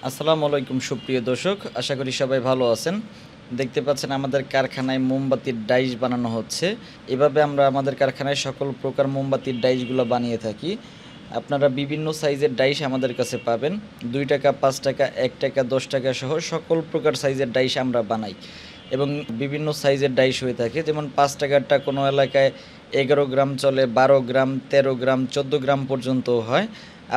আসসালামু আলাইকুম সুপ্রিয় দর্শক, আশা করি সবাই ভালো আছেন। দেখতে পাচ্ছেন আমাদের কারখানায় মোমবাতির ডাইস বানানো হচ্ছে। এভাবে আমরা আমাদের কারখানায় সকল প্রকার মোমবাতির ডাইসগুলো বানিয়ে থাকি। আপনারা বিভিন্ন সাইজের ডাইস আমাদের কাছে পাবেন। ২ টাকা, ৫ টাকা, ১ টাকা, ১০ টাকা সহ সকল প্রকার সাইজের ডাইস আমরা বানাই এবং বিভিন্ন সাইজের ডাইস হয়ে থাকে। যেমন ৫ টাকারটা কোনো এলাকায় ১১ গ্রাম চলে, ১২ গ্রাম, ১৩ গ্রাম, ১৪ গ্রাম পর্যন্তও হয়।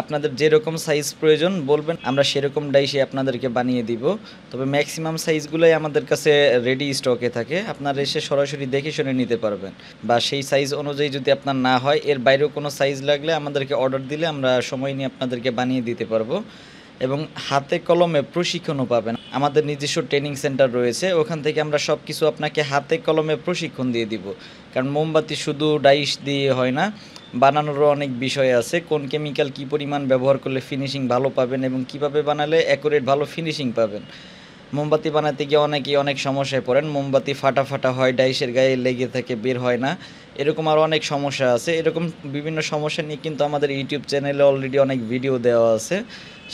আপনাদের যেরকম সাইজ প্রয়োজন বলবেন, আমরা সেরকম ডাইসই আপনাদেরকে বানিয়ে দিব। তবে ম্যাক্সিমাম সাইজগুলোই আমাদের কাছে রেডি স্টকে থাকে। আপনারা এসে সরাসরি দেখে শুনে নিতে পারবেন, বা সেই সাইজ অনুযায়ী যদি আপনার না হয়, এর বাইরেও কোনো সাইজ লাগলে আমাদেরকে অর্ডার দিলে আমরা সময় নিয়ে আপনাদেরকে বানিয়ে দিতে পারবো এবং হাতে কলমে প্রশিক্ষণও পাবেন। আমাদের নিজস্ব ট্রেনিং সেন্টার রয়েছে, ওখান থেকে আমরা সব কিছু আপনাকে হাতে কলমে প্রশিক্ষণ দিয়ে দিব। কারণ মোমবাতি শুধু ডাইস দিয়ে হয় না, বানানোরও অনেক বিষয় আছে। কোন কেমিক্যাল কী পরিমাণ ব্যবহার করলে ফিনিশিং ভালো পাবেন এবং কিভাবে বানালে অ্যাকুরেট ভালো ফিনিশিং পাবেন। মোমবাতি বানাতে গিয়ে অনেকেই অনেক সমস্যায় পড়েন। মোমবাতি ফাটা ফাটা হয়, ডাইসের গায়ে লেগে থাকে, বের হয় না। এরকম আরও অনেক সমস্যা আছে। এরকম বিভিন্ন সমস্যা নিয়ে কিন্তু আমাদের ইউটিউব চ্যানেলে অলরেডি অনেক ভিডিও দেওয়া আছে,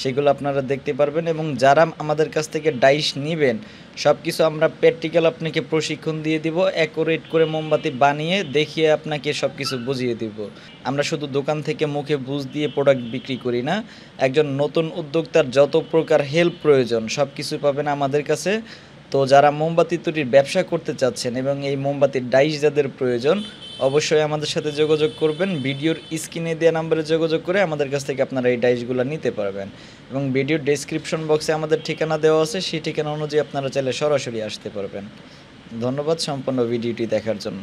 সেগুলো আপনারা দেখতে পারবেন। এবং যারা আমাদের কাছ থেকে ডাইস নিবেন, সব কিছু আমরা প্র্যাকটিক্যাল আপনাকে প্রশিক্ষণ দিয়ে দিব, অ্যাকুরেট করে মোমবাতি বানিয়ে দেখিয়ে আপনাকে সব কিছু বুঝিয়ে দিব। আমরা শুধু দোকান থেকে মুখে বুঝ দিয়ে প্রোডাক্ট বিক্রি করি না। একজন নতুন উদ্যোক্তার যত প্রকার হেল্প প্রয়োজন সব কিছু পাবেন আমাদের কাছে। তো যারা মোমবাতি তৈরির ব্যবসা করতে চাচ্ছেন এবং এই মোমবাতির ডাইস যাদের প্রয়োজন, অবশ্যই আমাদের সাথে যোগাযোগ করবেন। ভিডিওর স্ক্রিনে দেওয়া নাম্বারে যোগাযোগ করে আমাদের কাছ থেকে আপনারা এই ডাইসগুলো নিতে পারবেন এবং ভিডিওর ডেসক্রিপশন বক্সে আমাদের ঠিকানা দেওয়া আছে, সেই ঠিকানা অনুযায়ী আপনারা চাইলে সরাসরি আসতে পারবেন। ধন্যবাদ সম্পূর্ণ ভিডিওটি দেখার জন্য।